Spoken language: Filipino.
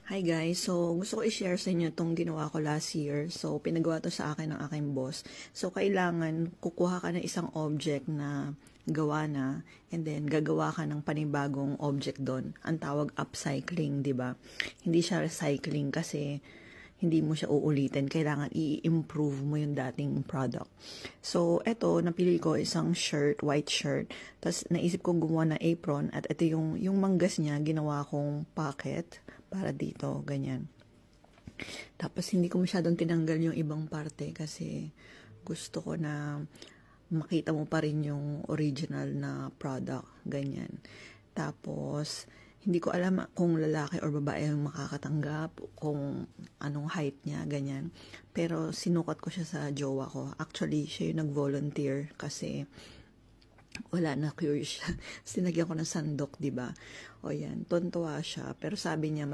Hi guys, so gusto ko i-share sa inyo itong ginawa ko last year. So pinagawa to sa akin ng aking boss. So kailangan kukuha ka ng isang object na gawa na and then gagawa ka ng panibagong object doon. Ang tawag upcycling, 'di ba? Hindi siya recycling kasi hindi mo siya uulitin. Kailangan i-improve mo yung dating product. So, eto, napili ko isang shirt, white shirt. Tapos, naisip kong gumawa ng apron. At ito yung manggas niya, ginawa kong pocket para dito, ganyan. Tapos, hindi ko masyadong tinanggal yung ibang parte kasi gusto ko na makita mo pa rin yung original na product, ganyan. Tapos, hindi ko alam kung lalaki or babae ang makakatanggap, kung anong height niya, ganyan. Pero sinukat ko siya sa jowa ko. Actually, siya yung nag-volunteer kasi wala na, curious siya. Sinagyan ko ng sandok, di ba? O yan, tontuwa siya. Pero sabi niya,